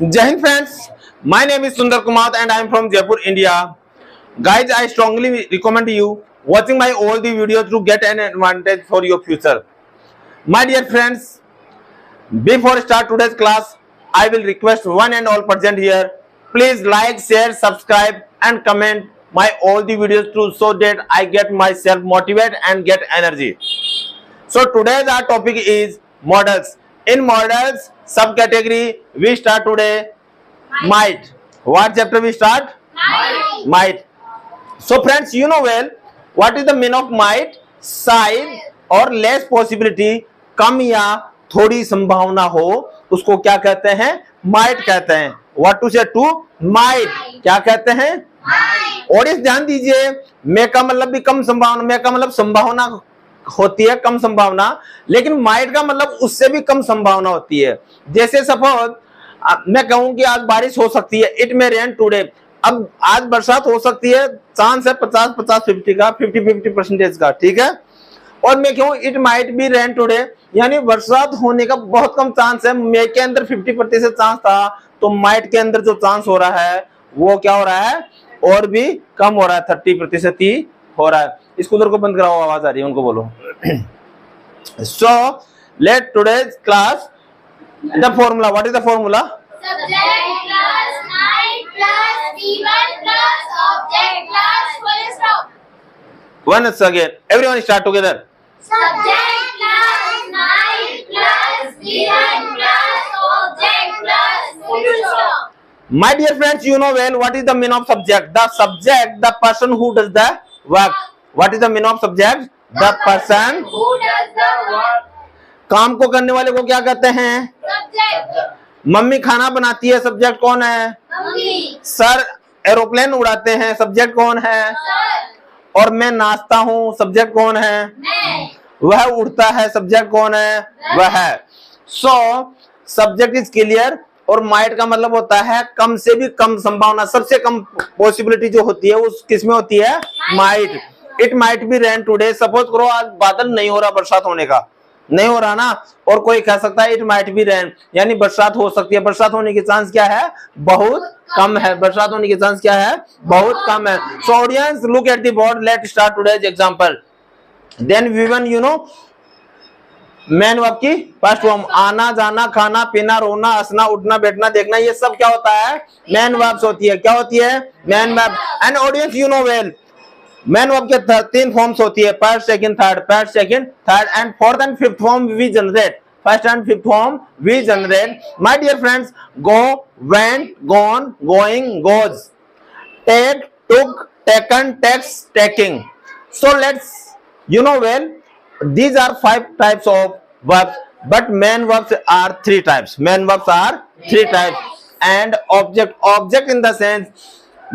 Jai Hind friends, my name is Sundar Kumar and I am from Jaipur, India. Guys, I strongly recommend you watching my all the videos to get an advantage for your future. My dear friends, before start today's class, I will request one and all present here. Please like, share, subscribe and comment my all the videos too so that I get myself motivated and get energy. So today's our topic is models. In models subcategory we start today might. What chapter we start? Might. So friends, you know well what is the meaning of might? शायद और less possibility, कम या थोड़ी संभावना हो, उसको क्या कहते हैं? माइट कहते हैं. व्हाट टू से टू माइट, क्या कहते हैं? और इस ध्यान दीजिए, मे का मतलब भी कम संभावना, मे का मतलब संभावना होती है, कम संभावना, लेकिन माइट का मतलब उससे भी कम संभावना होती है. जैसे सपोज मैं कहूं कि आज बारिश हो सकती है, इट मे रेन टुडे. अब आज बरसात हो सकती है, चांस है 50-50 का, 50-50% का, ठीक है. और मैं कहूं it might be rain today, यानी बरसात होने का बहुत कम चांस है. मे के अंदर 50% चांस था, तो माइट के अंदर जो चांस हो रहा है वो क्या हो रहा है? और भी कम हो रहा है, 30% ही हो रहा है. इस कूलर को बंद कराओ, आवाज आ रही है, उनको बोलो. So let today's class the formula. What is the formula? Subject plus might plus V1 plus object plus full stop. Once again, everyone start together. Subject plus might plus V1 plus object plus full stop. My dear friends, you know well what is the meaning of subject. The subject, the person who does the work. What is the meaning of subject? The person who does the work. काम को करने वाले को क्या कहते हैं? Subject. Mummy खाना बनाती है, सब्जेक्ट कौन है? मम्मी. सर एरोप्लेन उड़ाते हैं, सब्जेक्ट कौन है? सर. और मैं नाचता हूँ, सब्जेक्ट कौन है? मैं. वह उड़ता है, सब्जेक्ट कौन है? वह है. So subject is clear. और माइट का मतलब होता है कम से भी कम संभावना, सबसे कम पॉसिबिलिटी जो होती है उस किस में होती है? Might. It might be rain today. Suppose करो आज बादल नहीं हो रहा, बरसात होने का नहीं हो रहा ना, और कोई कह सकता है इट माइट बी रेन, यानी बरसात हो सकती है. बरसात होने की चांस क्या है? बहुत कम है. बरसात होने की चांस क्या है? बहुत कम है. So audience look at the board. Let start today's example. Then V one you know main verb की फर्स्ट फॉर्म. आना जाना, खाना पीना, रोना हंसना, उठना बैठना, देखना, ये सब क्या होता है? मैन वर्ब्स होती है. क्या होती है? Main verb. And audience you know well main verb के 3 फॉर्म्स होती है, first second third, first second third, and fourth and fifth form we generate. First and fifth form we generate. My dear friends, go, went, gone, going, goes, take, took, taken, takes, taking. So let's you know well these are 5 types of verbs, but main verbs are 3 types. Main verbs are 3 types. And object in the sense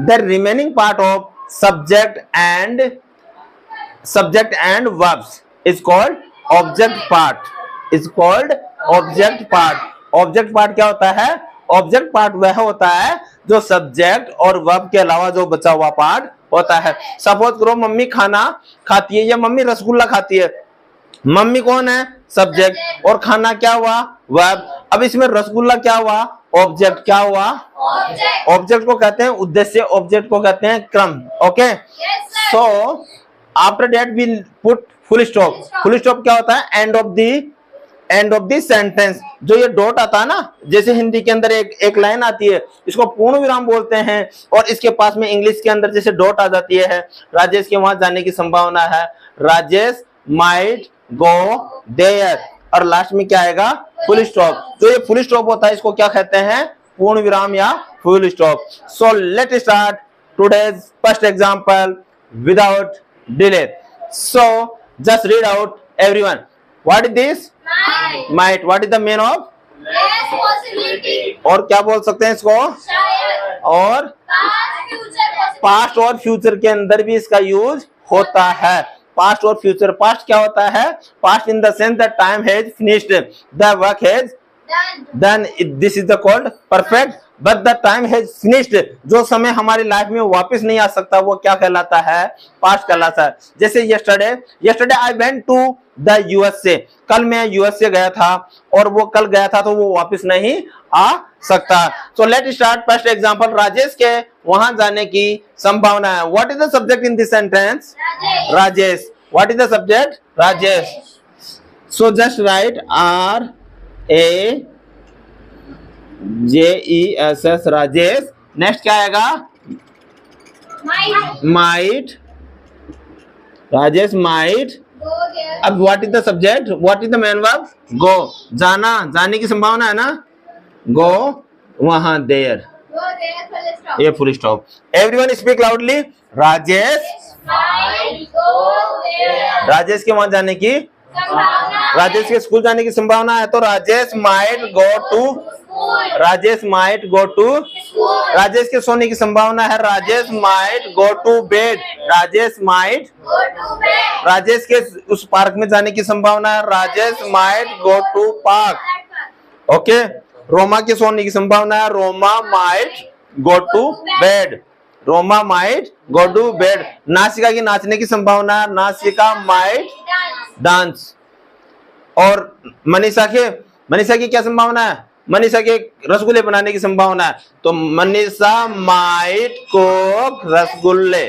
the remaining part of subject and verbs is called object part. Is called object part. Object part क्या होता है? Object part वह होता है जो subject और verb के अलावा जो बचा हुआ पार्ट होता है. सपोज करो मम्मी खाना खाती है या मम्मी रसगुल्ला खाती है. मम्मी कौन है? सब्जेक्ट. और खाना क्या हुआ? वर्ब. अब इसमें रसगुल्ला क्या हुआ? ऑब्जेक्ट. क्या हुआ? ऑब्जेक्ट को कहते हैं उद्देश्य, ऑब्जेक्ट को कहते हैं क्रम. Okay. So after that we put full stop. Full stop क्या होता है? End of the sentence. जो ये डॉट आता है ना, जैसे हिंदी के अंदर एक लाइन आती है, इसको पूर्ण विराम बोलते हैं. और इसके पास में इंग्लिश के अंदर जैसे डॉट आ जाती है, राजेश के वहां जाने की संभावना है, राजेश माइट गो देयर. और लास्ट में क्या आएगा? Full stop. जो ये फुल स्टॉप होता है इसको क्या कहते हैं? पूर्ण विराम या full stop. So let start today's first example without delay. So just read out everyone. What is this? Might. What is the meaning of? Less possibility. और क्या बोल सकते हैं इसको? शायद. और पास्ट और फ्यूचर के अंदर भी इसका यूज होता है. पास्ट और फ्यूचर. पास्ट क्या होता है? Past in the sense that time has finished, the work has Done. then this is the called perfect, but the time has finished, जो समय हमारी लाइफ में वापस नहीं आ सकता वो क्या कहलाता है, पास्ट कहलाता है। जैसे yesterday I went to the USA, कल मैं यूएसए गया था, और वो कल गया था तो वो वापस नहीं आ सकता। So let start first example, Rajesh के वहां जाने की संभावना है। What is the subject in this sentence? Rajesh. Rajesh. What is the subject? Rajesh. So just write RAJESS Rajesh. Next क्या आएगा? Might. Might, Rajesh might. Go there. अब what is the subject? What is the main verb? Go, जाना, जाने की संभावना है ना, go वहां, there. Go there. Full stop. ये full stop. Everyone speak loudly. Rajesh, Might go there. Rajesh के वहां जाने की, संभावना. राजेश के स्कूल जाने की संभावना है, तो Rajesh might go to, School. Rajesh might go to. School. Rajesh के सोने की संभावना है, Rajesh might go to bed, Rajesh might. Go to bed. Rajesh के उस पार्क में जाने की संभावना है, Rajesh might go to park. Okay. Roma के सोने की संभावना है, Roma might go to bed, Roma might go to bed. Nasika की नाचने की संभावना है, नासिका माइट Dance. डांस। और मनीषा की क्या संभावना है? मनीषा के रसगुल्ले बनाने की संभावना है, तो मनीषा माइट कुक रसगुल्ले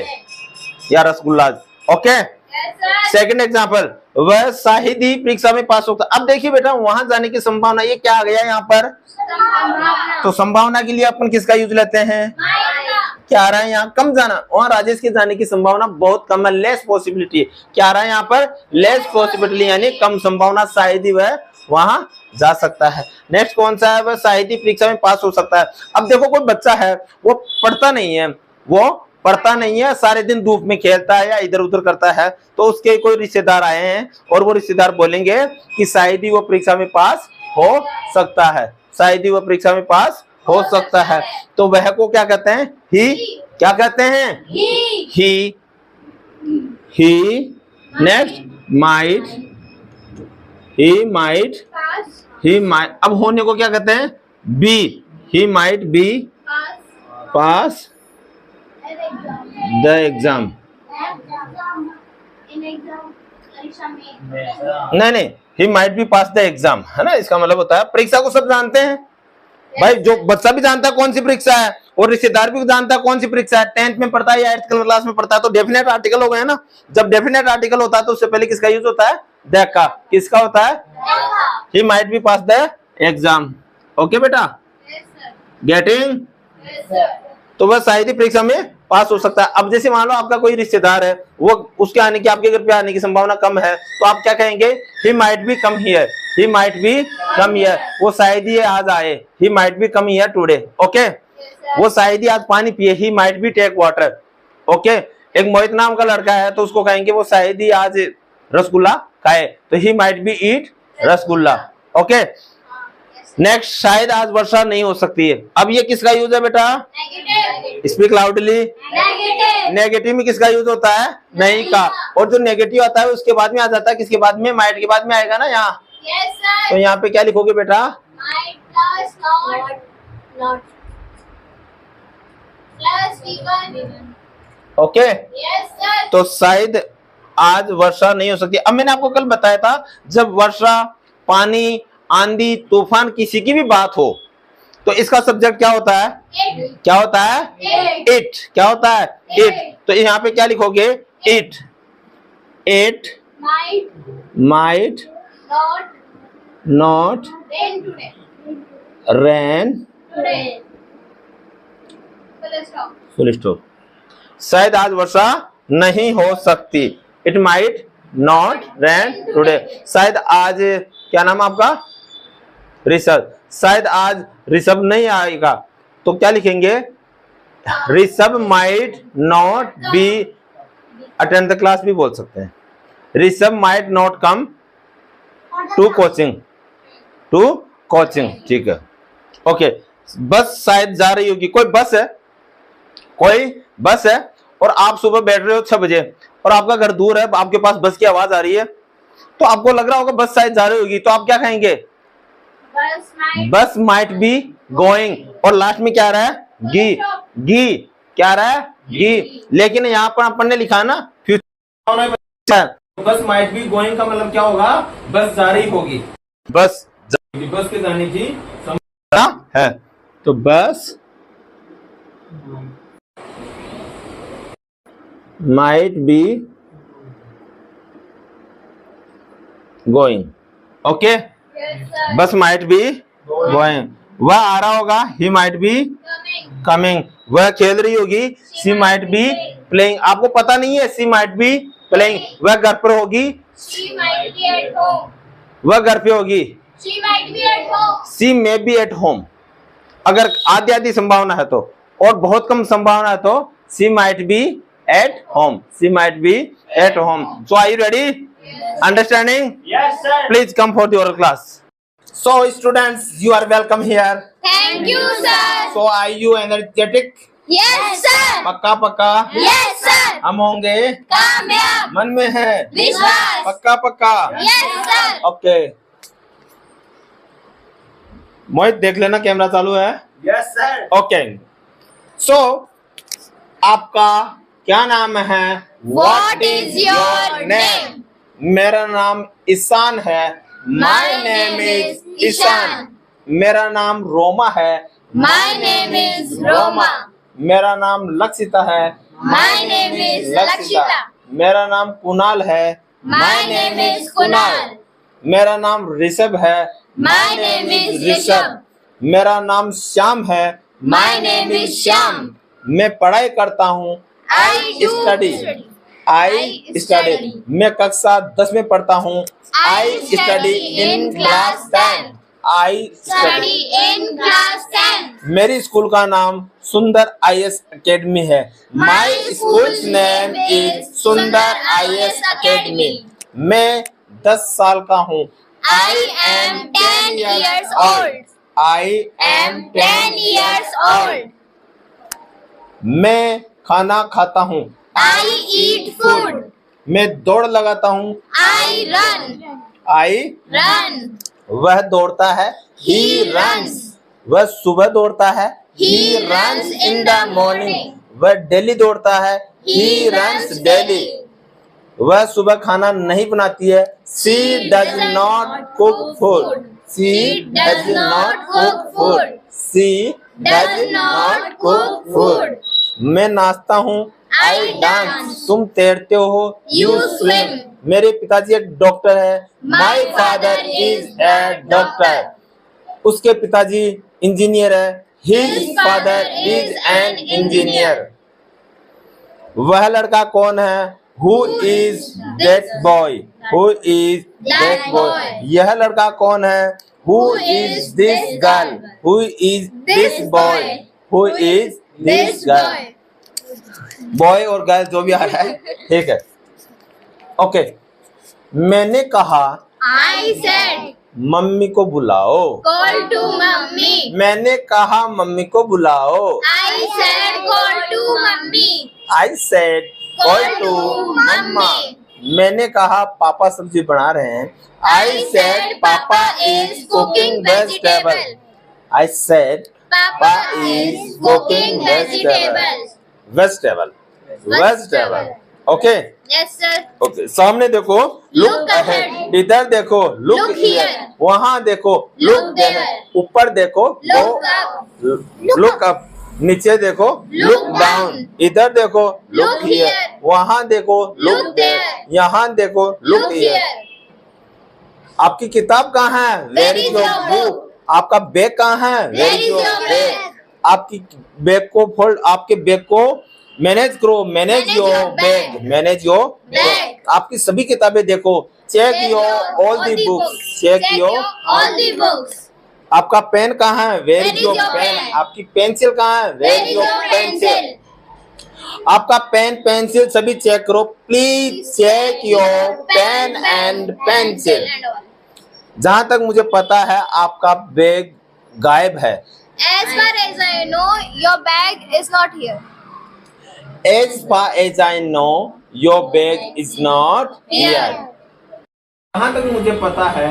या rasgulla. Okay. Yes, sir. Second example, वह शाहिद ही परीक्षा में पास होता। अब देखिए बेटा, वहां जाने की संभावना, ये क्या आ गया यहाँ पर? संभावना. तो संभावना के लिए अपन किसका यूज लेते हैं? Might. क्या आ रहा है यहाँ? कम जाना। वहां राजेश के जाने की संभावना बहुत कम है, लेस पॉसिबिलिटी। क्या आ रहा है यहाँ पर? लेस पॉसिबिलिटी, यानी कम संभावना, शायद ही वह वहां जा सकता है। नेक्स्ट कौन सा है? वह शायद ही परीक्षा में पास हो सकता है। अब देखो, कोई बच्चा है वो पढ़ता नहीं है, सारे दिन धूप में खेलता है या इधर उधर करता है, तो उसके कोई रिश्तेदार आए हैं और वो रिश्तेदार बोलेंगे कि शायद ही वो परीक्षा में पास हो सकता है, शायद ही वो परीक्षा में पास हो सकता है, तो वह को क्या कहते हैं? ही। क्या कहते हैं? He. Next might, he might, Pass. अब होने को क्या कहते हैं? Be. He might be Pass. Pass An exam. The exam. In exam. परीक्षा में. नहीं, he might be pass the exam, है ना। इसका मतलब होता है परीक्षा को सब जानते हैं भाई, जो बच्चा भी जानता है कौन सी परीक्षा है, और रिश्तेदार भी जानता है कौन सी परीक्षा है। 10th में पढ़ता है या 8th क्लास में पढ़ता है, तो डेफिनेट आर्टिकल हो गया ना। जब डेफिनेट आर्टिकल होता है तो उससे पहले किसका यूज होता है? द का। किसका होता है? ही might be pass the exam. Okay बेटा, Yes, sir. Getting? Yes, sir. तो वह शायद ही परीक्षा में पास हो सकता है। अब जैसे मान लो आपका कोई रिश्तेदार है, वो उसके आने की, आपके घर पे आने की संभावना कम है, तो आप क्या कहेंगे? He might be come here, he might be come here. वो शायद ही आज आए, he might be come here today. Okay. Yes, sir. वो शायद ही आज पानी पिए, he might be take water. Okay. एक मोहित नाम का लड़का है, तो उसको कहेंगे वो शायद ही आज रसगुल्ला खाए, तो ही माइट बी ईट रसगुल्ला। ओके। नेक्स्ट, शायद आज वर्षा नहीं हो सकती है। अब ये किसका यूज है बेटा? Negative. Speak loudly. Negative. Negative में किसका यूज होता है? नहीं का। और जो नेगेटिव आता है उसके बाद में आ जाता है, किसके बाद में? माइट के बाद में आएगा ना यहाँ। Yes, तो sir. यहाँ पे क्या लिखोगे बेटा? Might plus not. Not. Plus even. Okay. Yes, sir. तो शायद आज वर्षा नहीं हो सकती। अब मैंने आपको कल बताया था, जब वर्षा, पानी, आंधी, तूफान, किसी की भी बात हो, तो इसका सब्जेक्ट क्या होता है? It. क्या होता है? It. इट। क्या होता है? इट। तो यहाँ पे क्या लिखोगे? It. It Might might not not rain today. Rain, Today. Full stop. Full stop. शायद आज वर्षा नहीं हो सकती। It might not rain today. शायद आज, क्या नाम है आपका? ऋषभ। शायद आज ऋषभ नहीं आएगा, तो क्या लिखेंगे? Rishabh might not be attend the class भी बोल सकते हैं। Rishabh might not come to coaching. ठीक है। ओके। बस शायद जा रही होगी, कोई बस है और आप सुबह बैठ रहे हो 6 बजे और आपका घर दूर है, आपके पास बस की आवाज आ रही है, तो आपको लग रहा होगा बस शायद जा रही होगी, तो आप क्या कहेंगे? बस माइट बी गोइंग, और लास्ट में क्या आ रहा है? गी, गी क्या आ रहा है? गी। लेकिन यहाँ पर अपन ने लिखा ना फ्यूचर, बस माइट बी गोइंग का मतलब क्या होगा? बस जा रही होगी, बस बस के जाने की संभावना है। तो बस माइट बी गोइंग, ओके। बस माइट बी गोइंग, वह आ रहा होगा, ही माइट बी कमिंग, वह खेल रही होगी, शी माइट बी प्लेइंग। आपको पता नहीं है शी माइट बी प्लेइंग, वह घर पर होगी, वह घर पे होगी, she may be at home. अगर आधी आधी संभावना है तो, और बहुत कम संभावना है तो she might be at home, she might be at home. So are you ready? Understanding? Yes, sir. Please come for your class. So students, you are welcome here. Thank you, sir. So are you energetic? Yes, sir. पक्का पक्का Yes, sir. हम होंगे, कामयाब, मन में है विश्वास, पक्का पक्का। Yes, sir. ओके मोहित देख लेना कैमरा चालू है। Yes, sir. ओके सो आपका क्या नाम है? What is your name? मेरा नाम ईशान है। My name is Ishan. मेरा नाम रोमा है। My name is Roma. मेरा नाम लक्षिता है। My name is Lakshita. मेरा नाम कुणाल है। My name is Kunal. मेरा नाम ऋषभ है। My name is Rishabh. मेरा नाम श्याम है। My name is Shyam. मैं पढ़ाई करता हूँ। I do study, study. I study. मैं कक्षा 10 में पढ़ता हूँ। I study in class 10. I Study in class 10. मेरी स्कूल का नाम सुंदर IAS अकेडमी है। My स्कूल्स नेम इज सुंदर IAS अकेडमी। मैं 10 साल का हूँ। I am 10 years old. I Am 10 years old. मैं खाना खाता हूँ। I eat food. मैं दौड़ लगाता हूँ। I run. I Run. वह दौड़ता है। He runs. वह सुबह दौड़ता है। He runs in the morning. वह डेली दौड़ता है। He runs daily. वह सुबह खाना नहीं बनाती है। She does not cook food. She does not cook food. She Does not cook food. मैं नाचता हूँ। I dance. तुम तैरते हो। You swim. मेरे पिताजी एक डॉक्टर है। My father is a doctor. उसके पिताजी इंजीनियर है। His His father father is is an an engineer. वह लड़का कौन है? Who is that boy? Who is that boy? यह लड़का कौन है? Who is this girl? Who is this boy? Who is this girl? Boy और गर्ल जो भी आ रहा है, ठीक है। ओके मैंने कहा I said, मम्मी को बुलाओ। call to mummy. मैंने कहा मम्मी को बुलाओ। I said, call to mummy. I said call to mamma. मैंने कहा पापा सब्जी बना रहे हैं। I said, Papa is cooking vegetable. I said Papa is cooking vegetable. Vegetable, vegetable. Okay Yes, sir. Okay सामने देखो, Look लुक ahead. अहेड। इधर देखो, लुक Look हियर। here. वहां देखो, Look लुक there. देयर। ऊपर देखो, Look up. Look up. नीचे देखो, Look लुक डाउन। down. इधर देखो, लुक Look हियर। here. वहां देखो, लुक Look देयर। there. यहाँ देखो, लुक Look हियर। here. आपकी किताब कहाँ है? Where is your book? आपका बैग कहाँ है? Where is your bag? आपकी बैग को फोल्ड, आपके बैग को मैनेज करो। Manage Manage your your bag, bag. Manage your Bag. आपकी सभी किताबें देखो। Check Check your your all the books. Check your all the books. आपका पेन कहाँ है? Where Where is is your your pen? pen? आपकी pencil कहाँ है? Where is your pencil? आपका पेन पेंसिल सभी चेक करो। Please check your pen and pencil. जहां तक मुझे पता है आपका बैग गायब है। As far as I know, your bag is not here. As far as I know, your bag is not here. जहां तक मुझे पता है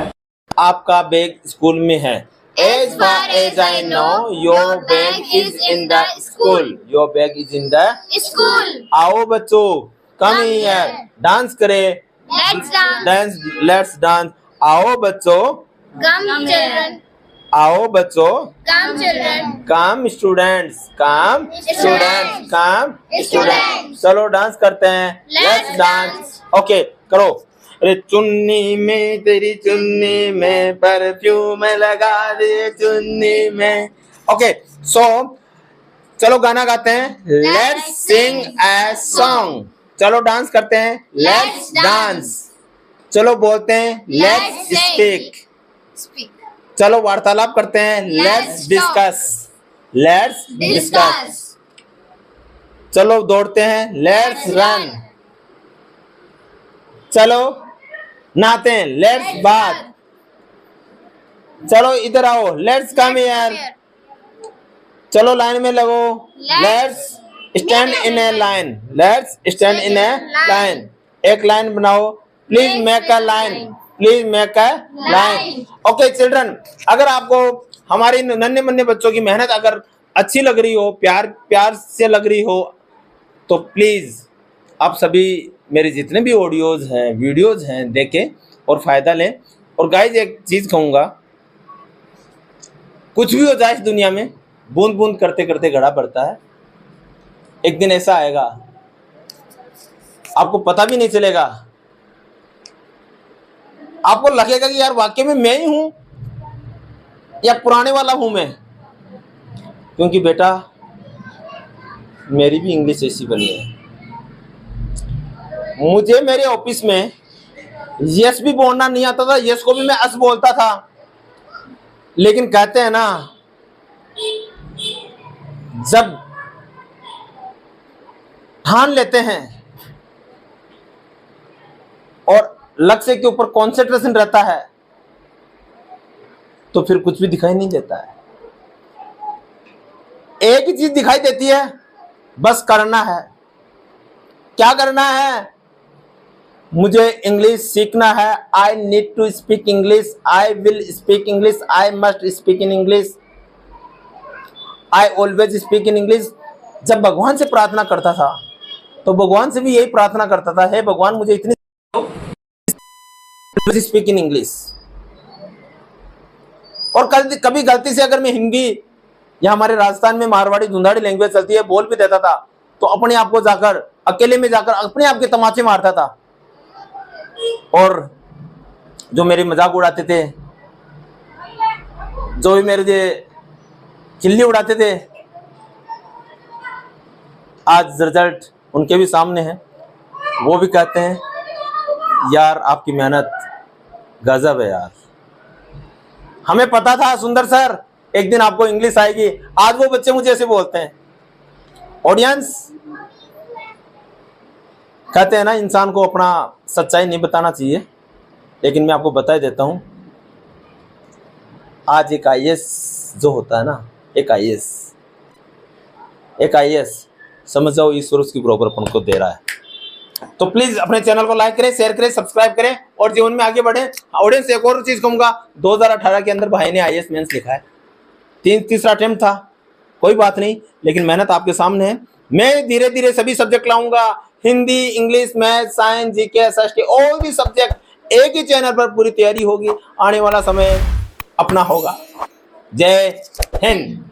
आपका बैग स्कूल में है। As far as I know, your bag is in the school. Your bag is in the School. आओ बच्चों, come Come here. here. Dance करें. Let's dance. Let's dance. आओ बच्चों. Come children. आओ बच्चों. Come children. Come students. Come students. Come students. चलो dance करते हैं. Let's dance. ओके करो. अरे चुन्नी में तेरी चुन्नी में परफ्यूम लगा दे चुन्नी में. ओके सो चलो गाना गाते हैं. Let's Singh a song. चलो डांस करते हैं. Let's dance. चलो बोलते हैं. Let's speak. Speak. चलो वार्तालाप करते हैं. Let's discuss. Let's discuss. चलो दौड़ते हैं. Let's run. चलो नहाते हैं. Let's bath. चलो इधर आओ. Let's come here. चलो लाइन में लगो. Let's stand in A line. Let's stand in A line. एक लाइन बनाओ. Please make a line. Please make a line. Okay children, अगर आपको हमारी नन्हे मुन्ने बच्चों की मेहनत अगर अच्छी लग रही हो, प्यार से लग रही हो, तो प्लीज आप सभी मेरे जितने भी ऑडियोज हैं, वीडियोज हैं, देखें और फायदा लें. और गाइज एक चीज कहूंगा, कुछ भी हो जाए इस दुनिया में, बूंद बूंद करते करते घड़ा भरता है. एक दिन ऐसा आएगा आपको पता भी नहीं चलेगा. आपको लगेगा कि यार वाकई में मैं ही हूं या पुराने वाला हूं मैं. क्योंकि बेटा मेरी भी इंग्लिश ऐसी बनी है. मुझे मेरे ऑफिस में यस भी बोलना नहीं आता था. यस को भी मैं अस बोलता था. लेकिन कहते हैं ना, जब ठान लेते हैं और लक्ष्य के ऊपर कंसंट्रेशन रहता है, तो फिर कुछ भी दिखाई नहीं देता है. एक ही चीज दिखाई देती है, बस करना है. क्या करना है? मुझे इंग्लिश सीखना है. I need to speak English. I will speak English. I must speak in English. I always speak in English. जब भगवान से प्रार्थना करता था तो भगवान से भी यही प्रार्थना करता था, हे भगवान मुझे इतनी स्पीक इन इंग्लिश. और कभी गलती से अगर मैं हिंदी या हमारे राजस्थान में मारवाड़ी धुंधाड़ी लैंग्वेज चलती है बोल भी देता था, तो अपने आप को जाकर अकेले में जाकर अपने आप के तमाचे मारता था. और जो मेरे मजाक उड़ाते थे, जो भी मेरे चिल्ली उड़ाते थे, आज रिजल्ट उनके भी सामने है. वो भी कहते हैं यार आपकी मेहनत गजब है यार. हमें पता था सुंदर सर एक दिन आपको इंग्लिश आएगी. आज वो बच्चे मुझे ऐसे बोलते हैं. ऑडियंस कहते हैं ना, इंसान को अपना सच्चाई नहीं बताना चाहिए, लेकिन मैं आपको बता देता हूं. आज एक आईएएस जो होता है ना, एक आईएएस समझ जाओ ईश्वर उसकी बराबर अपन को दे रहा है. तो प्लीज अपने चैनल को लाइक करें, शेयर करें, सब्सक्राइब करें और जीवन में आगे बढ़े. ऑडियंस एक और चीज कहूंगा, 2018 के अंदर भाई ने आईएएस मेंस लिखा है. तीसरा अटेम्प्ट था, कोई बात नहीं, लेकिन मेहनत आपके सामने है. मैं धीरे धीरे सभी सब्जेक्ट लाऊंगा. Hindi, English, math, science, GK, SST, और भी सब्जेक्ट एक ही चैनल पर पूरी तैयारी होगी. आने वाला समय अपना होगा. जय हिंद.